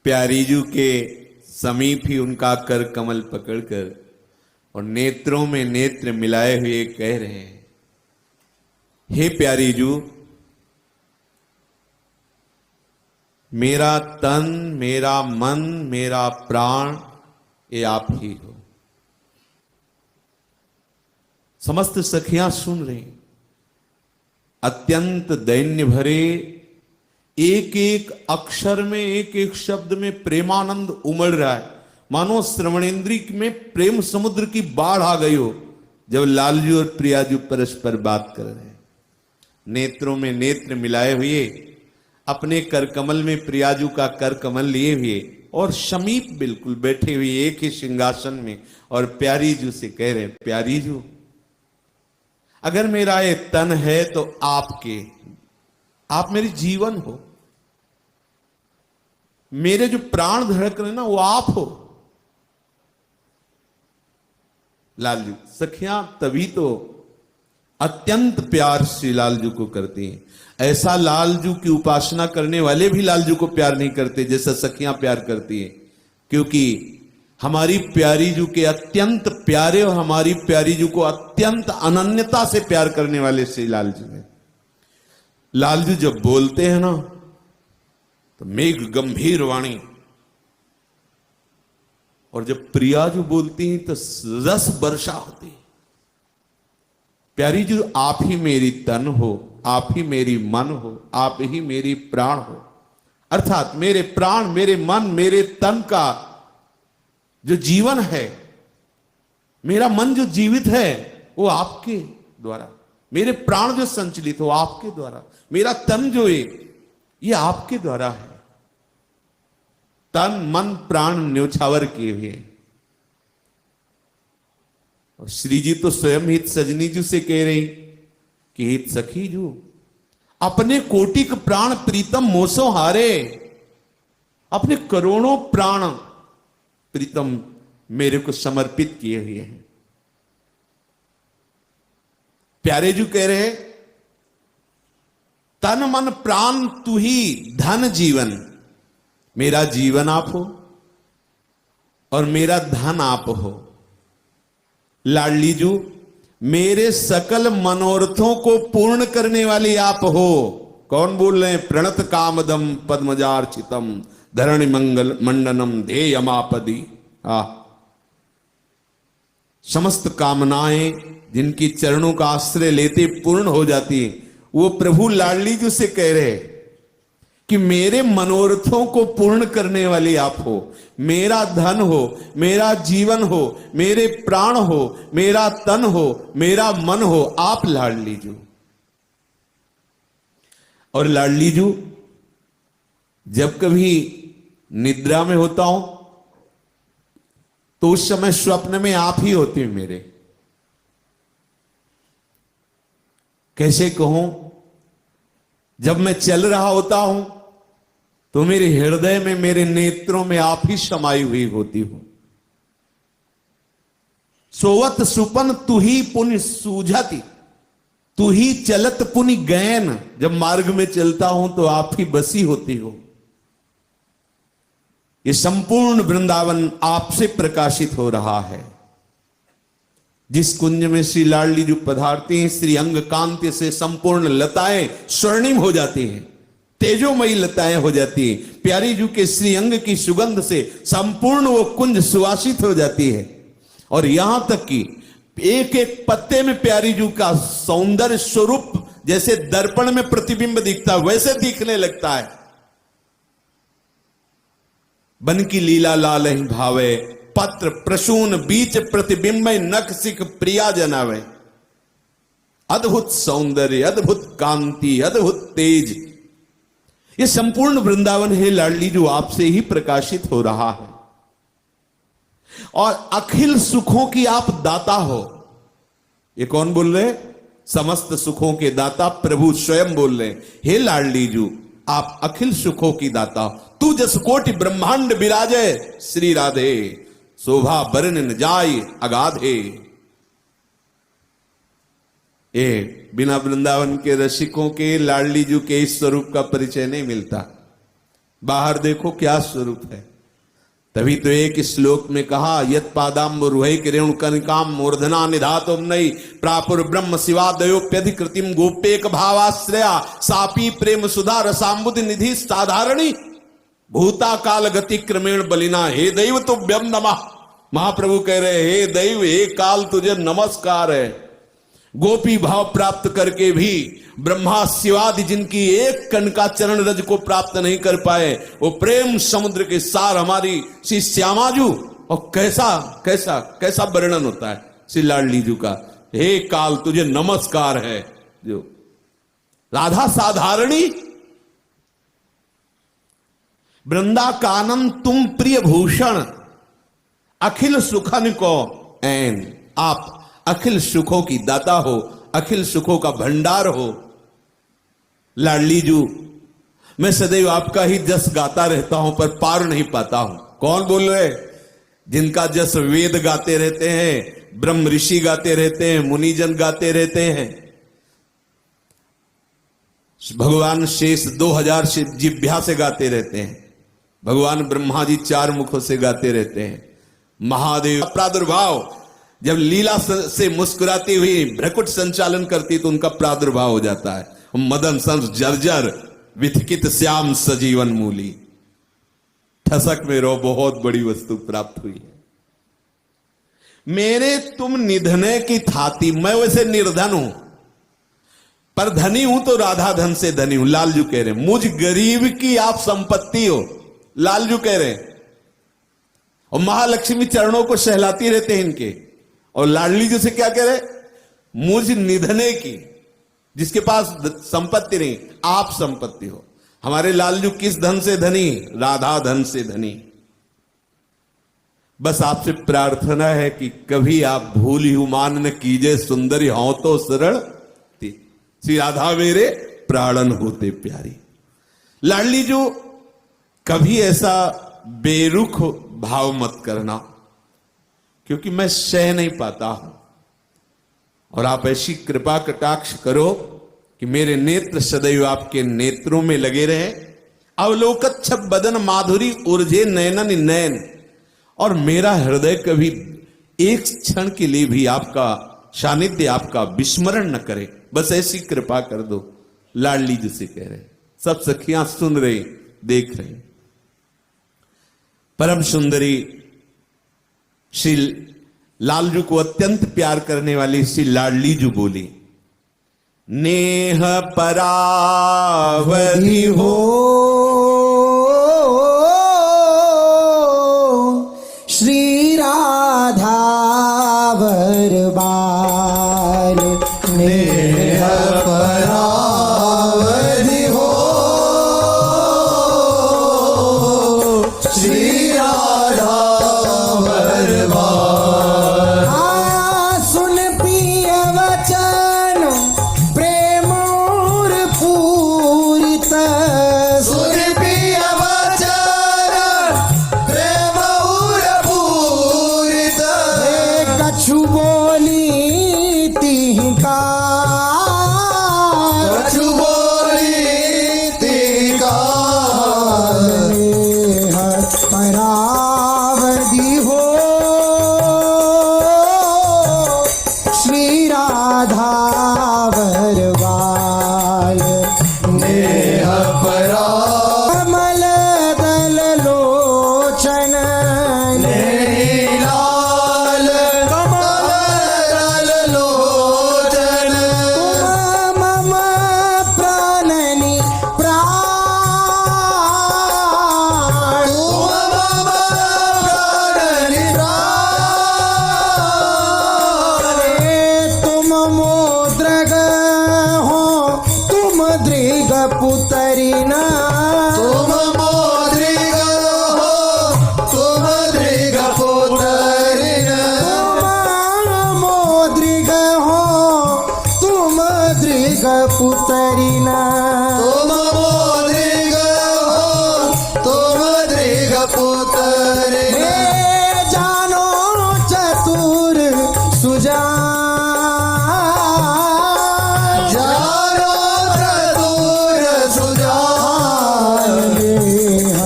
प्यारीजू के समीप ही उनका कर कमल पकड़कर और नेत्रों में नेत्र मिलाए हुए कह रहे हैं, हे प्यारीजू, मेरा तन, मेरा मन, मेरा प्राण ये आप ही हो। समस्त सखियां सुन रही, अत्यंत दैन्य भरे एक एक अक्षर में, एक एक शब्द में प्रेमानंद उमड़ रहा है, मानो श्रवणेन्द्री में प्रेम समुद्र की बाढ़ आ गई हो जब लालजू और प्रियाजू परस्पर बात कर रहे हैं। नेत्रों में नेत्र मिलाए हुए, अपने कर कमल में प्रियाजू का कर कमल लिए हुए और समीप बिल्कुल बैठे हुए एक ही सिंहासन में, और प्यारीजू से कह रहे हैं, प्यारीजू, अगर मेरा ये तन है तो आपके, आप मेरे जीवन हो, मेरे जो प्राण धड़क रहे ना वो आप हो। लालजू, सखियां तभी तो अत्यंत प्यार श्री लालजू को करती हैं। ऐसा लालजू की उपासना करने वाले भी लालजू को प्यार नहीं करते जैसा सखियां प्यार करती हैं, क्योंकि हमारी प्यारीजू के अत्यंत प्यारे और हमारी प्यारीजू को अत्यंत अनन्यता से प्यार करने वाले श्री लालजू हैं। लालजू जब बोलते हैं ना तो मेघ गंभीर वाणी, और जब प्रियाजू बोलती हैं तो रस वर्षा होती है। प्यारीजू, आप ही मेरी तन हो, आप ही मेरी मन हो, आप ही मेरी प्राण हो, अर्थात मेरे प्राण, मेरे मन, मेरे तन का जो जीवन है, मेरा मन जो जीवित है वो आपके द्वारा, मेरे प्राण जो संचलित हो आपके द्वारा, मेरा तन जो है ये आपके द्वारा है। तन मन प्राण न्योछावर किए हुए, और श्री जी तो स्वयं हित सजनी जी से कह रही कि हित सखी जू, अपने कोटिक प्राण प्रीतम मोसो हारे, अपने करोड़ों प्राण प्रीतम मेरे को समर्पित किए हुए हैं। प्यारे जू कह रहे, तन मन प्राण तू ही धन जीवन, मेरा जीवन आप हो और मेरा धन आप हो। लाडली जू, मेरे सकल मनोरथों को पूर्ण करने वाली आप हो। कौन बोल रहे हैं? प्रणत कामदम पद्मजार्चितम धरणि मंगल मंडनम ध्येयमापदी। समस्त कामनाएं जिनकी चरणों का आश्रय लेते पूर्ण हो जाती, वो प्रभु लाडली जी से कह रहे कि मेरे मनोरथों को पूर्ण करने वाली आप हो, मेरा धन हो, मेरा जीवन हो, मेरे प्राण हो, मेरा तन हो, मेरा मन हो, आप लाडली जू। और लाडली जू, जब कभी निद्रा में होता हूं तो उस समय स्वप्न में आप ही होती हैं मेरे। कैसे कहूं, जब मैं चल रहा होता हूं तो मेरे हृदय में, मेरे नेत्रों में आप ही समाई हुई होती हो। सोवत सुपन तू ही पुनि सूझती, तू ही चलत पुनि गैन, जब मार्ग में चलता हूं तो आप ही बसी होती हो। ये संपूर्ण वृंदावन आपसे प्रकाशित हो रहा है। जिस कुंज में श्री लाडली जो पधारती हैं, श्री अंग कांति से संपूर्ण लताएं स्वर्णिम हो जाती हैं, तेजोमयी लताएं हो जाती हैं। प्यारी जू के श्री अंग की सुगंध से संपूर्ण वो कुंज सुवासित हो जाती है। और यहां तक कि एक एक पत्ते में प्यारी जू का सौंदर्य स्वरूप जैसे दर्पण में प्रतिबिंब दिखता है वैसे दिखने लगता है। बन की लीला लाल ही भावे, पत्र प्रसून बीच प्रतिबिंब नख सिख प्रिया जनावे। अद्भुत सौंदर्य, अद्भुत कांति, अद्भुत तेज, ये संपूर्ण वृंदावन है लाडली जो आपसे ही प्रकाशित हो रहा है। और अखिल सुखों की आप दाता हो। ये कौन बोल रहे? समस्त सुखों के दाता प्रभु स्वयं बोल रहे, हे लाडली जू, आप अखिल सुखों की दाता। तू जस कोटि ब्रह्मांड विराजे श्री राधे, शोभा बरन न जाय अगाधे। ये बिना वृंदावन के रसिकों के लाडली जू के इस स्वरूप का परिचय नहीं मिलता। बाहर देखो क्या स्वरूप है। तभी तो एक श्लोक में कहा, यत पादाम्बुरुहै किरेणुकनिकाम मूर्धना निधातुम नई प्रापुर ब्रह्म शिवादयोप्यधिकृतिम गोपेक भावाश्रया सापी प्रेम सुधा रसाम्बुद निधि साधारणी भूता काल गति क्रमेण बलिना हे दैव तुभ्यम नमः। महाप्रभु कह रहे, हे दैव, हे काल, तुझे नमस्कार है। गोपी भाव प्राप्त करके भी ब्रह्मा शिवादि जिनकी एक कण का चरण रज को प्राप्त नहीं कर पाए, वो प्रेम समुद्र के सार हमारी श्री श्यामाजू, और कैसा कैसा कैसा वर्णन होता है श्री लाडलीजू का। हे काल, तुझे नमस्कार है। जो राधा साधारणी, वृंदा कानन तुम प्रिय भूषण, अखिल सुखन को ऐन, आप अखिल सुखों की दाता हो, अखिल सुखों का भंडार हो। लाडलीजू, मैं सदैव आपका ही जस गाता रहता हूं पर पार नहीं पाता हूं। कौन बोल रहे? जिनका जस वेद गाते रहते हैं, ब्रह्म ऋषि गाते रहते हैं, मुनिजन गाते रहते हैं। भगवान शेष 2000 से जिभ्या से गाते रहते हैं। भगवान ब्रह्मा जी 4 मुखों से गाते रहते हैं। महादेव प्रादुर्भाव, जब लीला से मुस्कुराती हुई भ्रकुट संचालन करती तो उनका प्रादुर्भाव हो जाता है। मदन संस जर्जर विथिकित श्याम सजीवन मूली, ठसक में रो बहुत बड़ी वस्तु प्राप्त हुई है। मेरे तुम निधने की थाती, मैं वैसे निर्धन हूं पर धनी हूं तो राधा धन से धनी हूं। लालजू कह रहे, मुझ गरीब की आप संपत्ति हो। लालजू कह रहे, और महालक्ष्मी चरणों को सहलाती रहते हैं इनके। और लाडलीजू से क्या कह रहे, मुझ निधने की, जिसके पास संपत्ति नहीं, आप संपत्ति हो। हमारे लालजू किस धन से धनी? राधा धन से धनी। बस आपसे प्रार्थना है कि कभी आप भूल ही मान न कीजिए, सुंदरी हो तो सरल श्री राधा मेरे प्राणन होते प्यारी। लाडलीजू, कभी ऐसा बेरुख भाव मत करना, क्योंकि मैं सह नहीं पाता हूं। और आप ऐसी कृपा कटाक्ष करो कि मेरे नेत्र सदैव आपके नेत्रों में लगे रहे। अवलोकत छप बदन माधुरी उर्जे नयनन नयन, और मेरा हृदय कभी एक क्षण के लिए भी आपका सानिध्य, आपका विस्मरण न करे। बस ऐसी कृपा कर दो। लाडलीजू से कह रहे, सब सखियां सुन रही, देख रही। परम सुंदरी श्री लालजू को अत्यंत प्यार करने वाली श्री लाडलीजू बोली, नेह परावधि हो श्री राधा बरबार, नेह परावधि हो श्री राधा बरबार। सुन प्रिय वचन प्रेम और पूरित, सुन प्रिय वचन प्रेम और पूरित, कछु बोली तिहका, कछु बोली तिहका, परावधि हो श्री राधा बरबाल, नेह परा कमल दल लोचन, लाल कमल दल लोचन, तुम मम प्राणनि प्राण, तुम मम प्राणनि प्राण, तुम मोद्रग हो तुम दृग पुतरिना, तुम मोद्रिग हो तुम दृग पुतरिना, तुम मोद्रिग हो तुम दृग पुतरिना, तुम मोद्रिग हो तुम दृग पुतरिना, जानो चतुर सुजान, जानो चतुर सुजान, नेह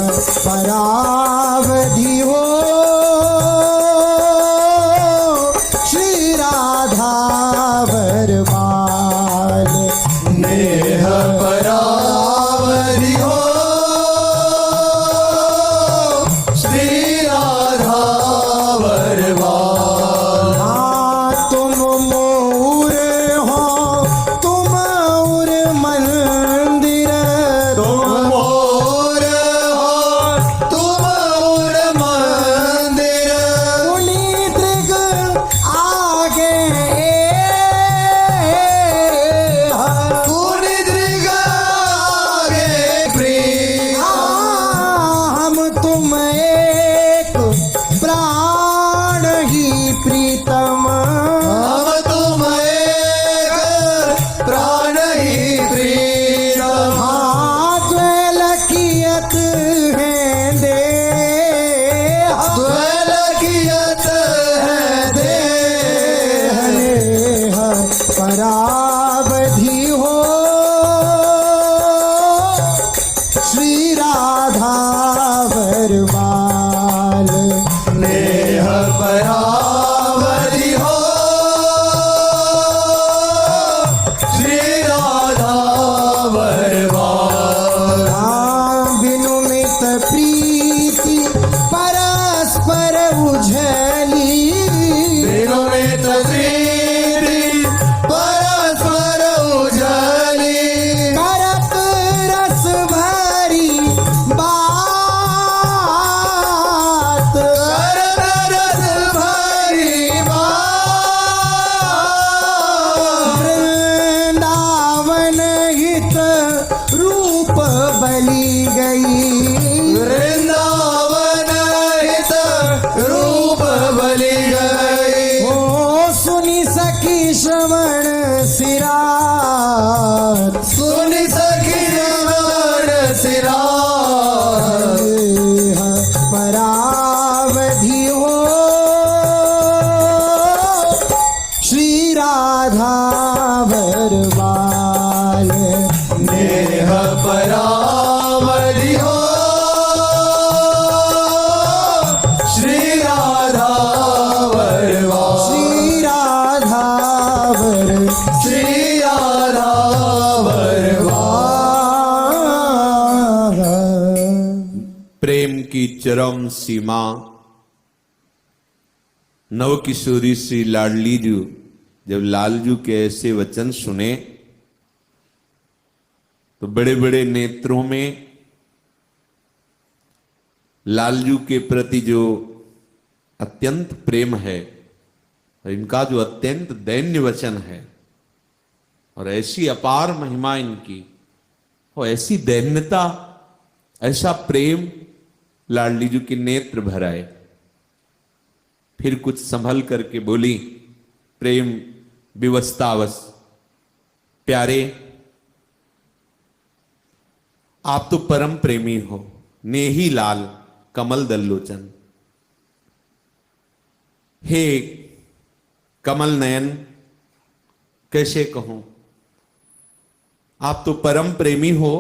परावधि हो श्री राधा बरबाल नेह परावधि हो श्री राधा बरबाल। हाँ तुम मोर हो तुम और मंदिर तुम और हो तुम और मंदिर मुनि दृग आगे पूरी दृग आगे प्रिय हम तुम एक प्राण ही प्रीतम हम तुम एक प्राण ही प्रीतम। हाथ लकियत है दे द्वैलकियत है देह परावधि हो श्री राधा बरबाल नेह परावधि हो श्री राधा बरबाल। विनुमित प्रीति परस्पर उझली विनुमित प्रीति परस्पर उजली करत रस भरी बात करत रस भरी बात। वृंदावन हित रूप बलि गई वृंदावन हित रूप बलि गई ओ सुनी सखी श्रवण सिरात सुनि सखी रमण सिराज। परावधि हो श्री राधा बरबाल नेह परावधि हो श्री राधा बरबाल। श्री राधा श्री राधा बरबाल। प्रेम की चरम सीमा नव किशोरी श्री लाडली जी जब लालजू के ऐसे वचन सुने तो बड़े बड़े नेत्रों में लालजू के प्रति जो अत्यंत प्रेम है और इनका जो अत्यंत दैन्य वचन है और ऐसी अपार महिमा इनकी और ऐसी दैन्यता ऐसा प्रेम लाडली जी के नेत्र भराए। फिर कुछ संभल करके बोली प्रेम विवस्तावस प्यारे आप तो परम प्रेमी हो नेही लाल कमल दल्लोचन। हे कमल नयन कैसे कहूं आप तो परम प्रेमी हो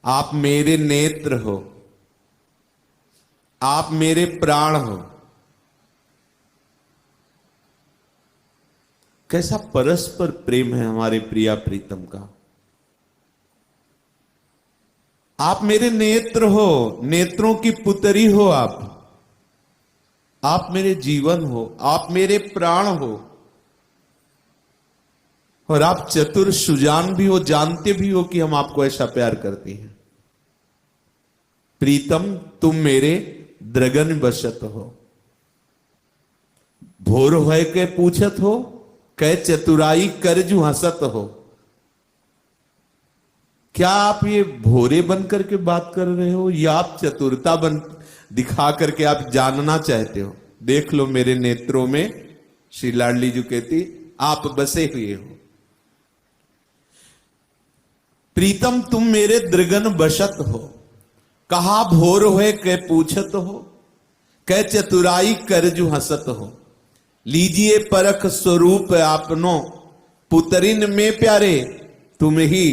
आप मेरे नेत्र हो आप मेरे प्राण हो। कैसा परस्पर प्रेम है हमारे प्रिया प्रीतम का। आप मेरे नेत्र हो नेत्रों की पुतरी हो आप मेरे जीवन हो आप मेरे प्राण हो और आप चतुर सुजान भी हो जानते भी हो कि हम आपको ऐसा प्यार करते हैं। प्रीतम तुम मेरे द्रगन बसत हो भोर होय के पूछत हो कै चतुराई कर जू हंसत हो। क्या आप ये भोरे बन करके बात कर रहे हो या आप चतुरता बन दिखा करके आप जानना चाहते हो। देख लो मेरे नेत्रों में श्री लाडली जी कहती आप बसे हुए हो। प्रीतम तुम मेरे द्रगन बसत हो कहा भोर होए कै पूछत हो कै चतुराई कर जू हंसत हो। लीजिए परख स्वरूप आपनो पुतरिन में प्यारे तुम ही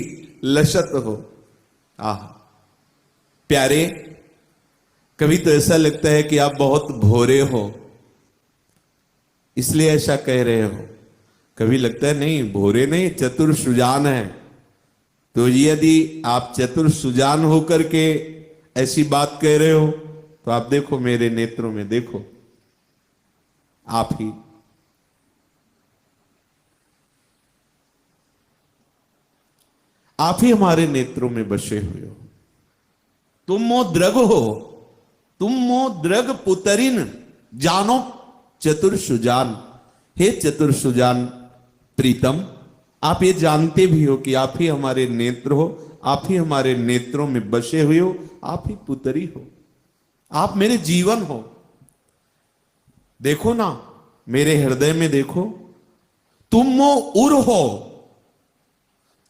लसत हो। आह प्यारे, कभी तो ऐसा लगता है कि आप बहुत भोरे हो इसलिए ऐसा कह रहे हो, कभी लगता है नहीं भोरे नहीं, चतुर सुजान है। तो यदि आप चतुर सुजान होकर के ऐसी बात कह रहे हो तो आप देखो मेरे नेत्रों में, देखो आप ही हमारे नेत्रों में बसे हुए हो। तुम मो द्रग हो, तुम मो द्रग पुतरिन जानो चतुर सुजान। हे चतुर सुजान प्रीतम, आप ये जानते भी हो कि आप ही हमारे नेत्र हो, आप ही हमारे नेत्रों में बसे हुए हो, आप ही पुतरी हो, आप मेरे जीवन हो। देखो ना मेरे हृदय में देखो, तुम मो उर हो,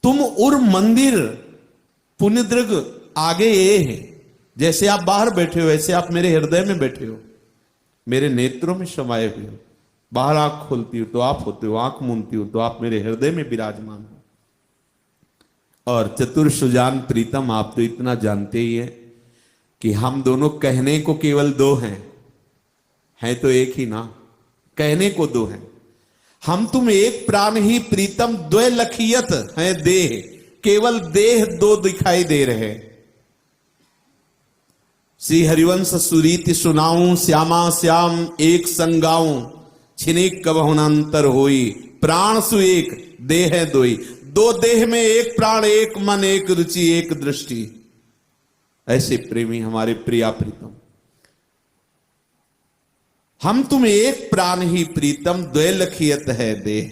तुम उर मंदिर पुण्यद्रग आगे ये है। जैसे आप बाहर बैठे हो वैसे आप मेरे हृदय में बैठे हो, मेरे नेत्रों में समाये हुए हो। बाहर आंख खोलती हो तो आप होते हो, आंख मूंदती हो तो आप मेरे हृदय में विराजमान हो। और चतुर सुजान प्रीतम, आप तो इतना जानते ही है कि हम दोनों कहने को केवल दो हैं तो एक ही ना, कहने को दो हैं। हम तुम एक प्राण ही प्रीतम द्वय लखियत हैं देह, केवल देह दो दिखाई दे रहे। श्री हरिवंश सुरीति सुनाऊं, श्यामा श्याम एक संगाऊं, छिनिक कबहुनांतर होई, प्राण सु एक देह दोई। दो देह में एक प्राण, एक मन, एक रुचि, एक दृष्टि। ऐसे प्रेमी हमारे प्रिया प्रीतम, हम तुम एक प्राण ही प्रीतम द्वय लखियत है देह।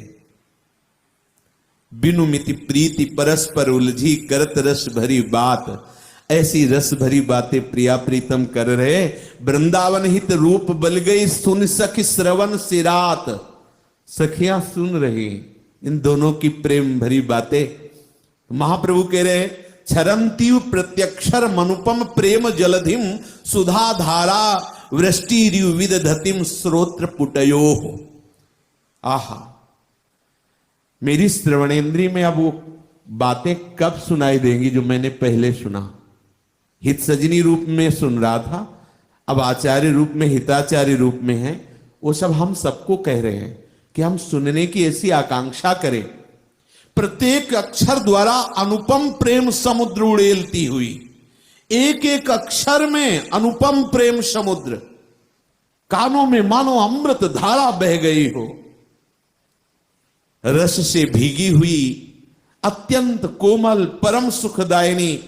बिनु मिति प्रीति परस्पर उलझी, करत रस भरी बात। ऐसी रस भरी बातें प्रिया प्रीतम कर रहे। वृंदावन हित रूप बल गई, सुन सखी श्रवण सिरात। सखियां सुन रही इन दोनों की प्रेम भरी बातें। महाप्रभु कह रहे, छरंती प्रत्यक्षर मनुपम प्रेम जलधिम, सुधा धारा वृष्टि विदधतिम श्रोत्र पुटयो। आहा, मेरी श्रवणेन्द्री में अब वो बातें कब सुनाई देंगी जो मैंने पहले सुना। हित सजनी रूप में सुन रहा था, अब आचार्य रूप में, हिताचार्य रूप में है। वो सब हम सबको कह रहे हैं कि हम सुनने की ऐसी आकांक्षा करें। प्रत्येक अक्षर द्वारा अनुपम प्रेम समुद्र उड़ेलती हुई, एक एक अक्षर में अनुपम प्रेम समुद्र, कानों में मानो अमृत धारा बह गई हो। रस से भीगी हुई अत्यंत कोमल परम सुखदायिनी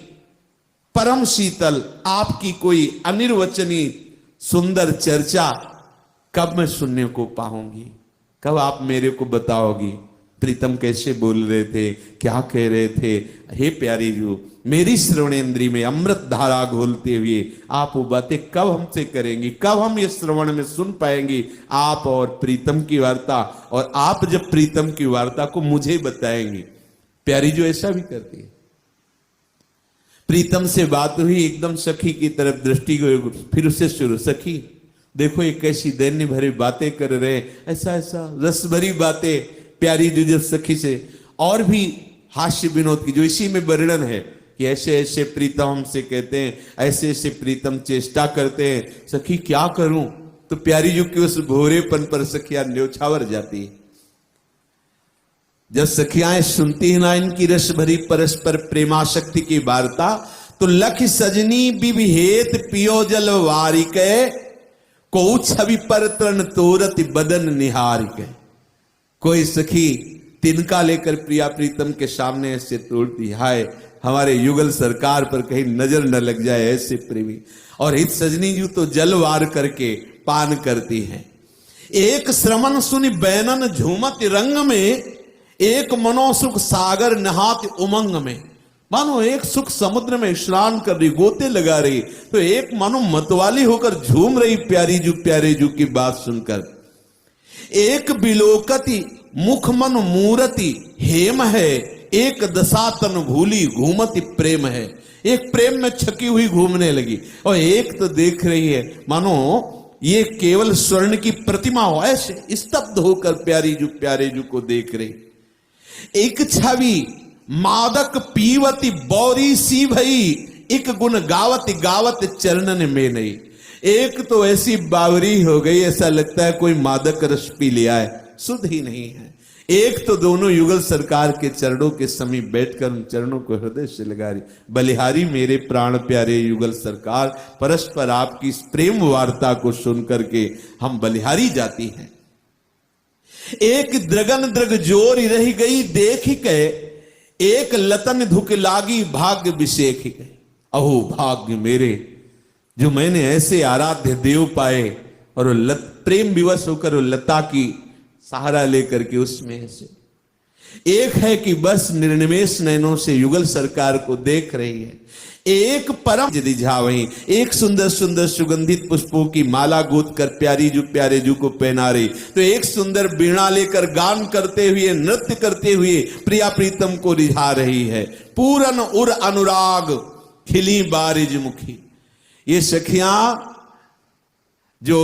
परम शीतल आपकी कोई अनिर्वचनीय सुंदर चर्चा कब मैं सुनने को पाऊंगी, कब आप मेरे को बताओगी प्रीतम कैसे बोल रहे थे, क्या कह रहे थे। हे प्यारी जी, मेरी श्रवणेन्द्री में अमृत धारा घोलते हुए आप वो बातें कब हमसे करेंगी, कब हम ये श्रवण में सुन पाएंगे आप और प्रीतम की वार्ता, और आप जब प्रीतम की वार्ता को मुझे बताएंगे। प्यारी जो ऐसा भी करती है। प्रीतम से बात हुई, एकदम सखी की तरफ दृष्टि को, फिर उससे शुरू, सखी देखो ये कैसी दैन्य भरी बातें कर रहे, ऐसा ऐसा रस भरी बातें। प्यारी जी जब सखी से और भी हास्य विनोद की, जो इसी में वर्णन है कि ऐसे ऐसे प्रीतम हमसे कहते हैं, ऐसे ऐसे प्रीतम चेष्टा करते हैं, सखी क्या करूं। तो प्यारी जी के उस भोरेपन पर सखियां न्योछावर जाती है। जब सखियाएं सुनती है ना इनकी रस भरी परस्पर प्रेमाशक्ति की वार्ता, तो लख सजनी बिभिहेत पियो जल वारिक, को छवि पर तरण तोरत बदन निहारिक। कोई सखी तिनका लेकर प्रिया प्रीतम के सामने ऐसे तोड़ती, हाय हमारे युगल सरकार पर कहीं नजर न लग जाए ऐसे प्रेमी। और हित सजनी जी तो जल वार करके पान करती हैं। एक श्रमण सुनि बैनन झूमत रंग में, एक मनोसुख सागर नहात उमंग में। मानो एक सुख समुद्र में स्नान कर रही, गोते लगा रही, तो एक मानो मतवाली होकर झूम रही प्यारी जू की बात सुनकर। एक बिलोकति मुख मन मूरति हेम है, एक दशा तन भूली घूमति प्रेम है। एक प्रेम में छकी हुई घूमने लगी, और एक तो देख रही है मानो ये केवल स्वर्ण की प्रतिमा हो, ऐसे स्तब्ध होकर प्यारे जू को देख रही। एक छवि मादक पीवती बौरी सी भई, एक गुण गावत गावत चरणन में नहीं। एक तो ऐसी बावरी हो गई, ऐसा लगता है कोई मादक रस पी लिया है, शुद्ध ही नहीं है। एक तो दोनों युगल सरकार के चरणों के समीप बैठकर उन चरणों को हृदय से लगा रही। बलिहारी मेरे प्राण प्यारे युगल सरकार, परस्पर आपकी इस प्रेम वार्ता को सुनकर के हम बलिहारी जाती हैं। एक द्रगन द्रग जोर रही गई देख के, एक लतन धुक लागी भाग्य विषेख गए। अहो भाग्य मेरे, जो मैंने ऐसे आराध्य देव पाए और वो प्रेम विवश होकर वो लता की सहारा लेकर के उसमें से एक है कि बस निर्निमेष नयनों से युगल सरकार को देख रही है। एक परम रिझावहीं, एक सुंदर सुंदर सुगंधित पुष्पों की माला गूंथ कर प्यारे जू को पहना रही, तो एक सुंदर बीणा लेकर गान करते हुए नृत्य करते हुए प्रिया प्रीतम को रिझा रही है। पूरन उर अनुराग खिली बारिज मुखी। ये सखियां जो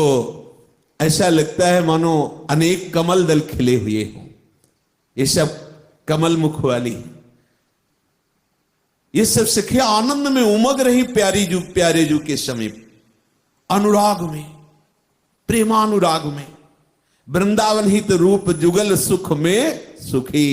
ऐसा लगता है मानो अनेक कमल दल खिले हुए हों, ये सब कमल मुख वाली, ये सब सखियां आनंद में उमग रही प्यारे जू के समीप, अनुराग में, प्रेमानुराग में। वृंदावन हित रूप जुगल सुख में सुखी,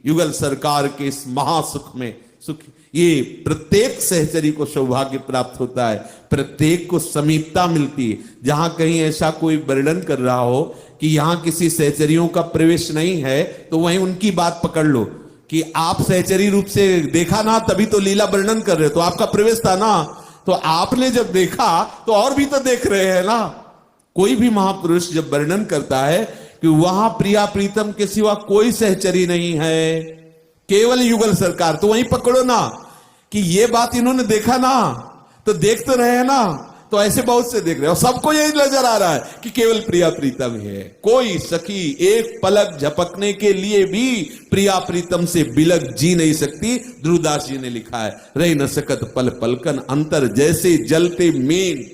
युगल सरकार के इस महासुख में सुखी। ये प्रत्येक सहचरी को सौभाग्य प्राप्त होता है, प्रत्येक को समीपता मिलती है। जहां कहीं ऐसा कोई वर्णन कर रहा हो कि यहां किसी सहचरियों का प्रवेश नहीं है, तो वहीं उनकी बात पकड़ लो कि आप सहचरी रूप से देखा ना, तभी तो लीला वर्णन कर रहे हो, तो आपका प्रवेश था ना, तो आपने जब देखा तो और भी तो देख रहे हैं ना। कोई भी महापुरुष जब वर्णन करता है कि वहां प्रिया प्रीतम के सिवा कोई सहचरी नहीं है, केवल युगल सरकार, तो वहीं पकड़ो ना कि ये बात इन्होंने देखा ना, तो देख तो रहे हैं ना, तो ऐसे बहुत से देख रहे हैं और सबको यही नजर आ रहा है कि केवल प्रिया प्रीतम है। कोई सखी एक पलक झपकने के लिए भी प्रिया प्रीतम से बिलक जी नहीं सकती। ध्रुवदास जी ने लिखा है, रही न सकत पल पलकन अंतर, जैसे जलते मेन,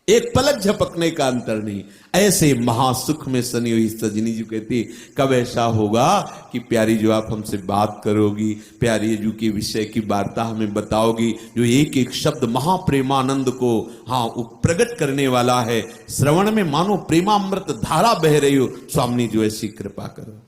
एक पलक झपकने का अंतर नहीं। ऐसे महासुख में सनी हुई सजनी जी कहती, कब ऐसा होगा कि प्यारी जो आप हमसे बात करोगी, प्यारी जो की विषय की वार्ता हमें बताओगी, जो एक एक शब्द महाप्रेमानंद को प्रकट करने वाला है, श्रवण में मानो प्रेमामृत धारा बह रही हो। स्वामी जो ऐसी कृपा करो।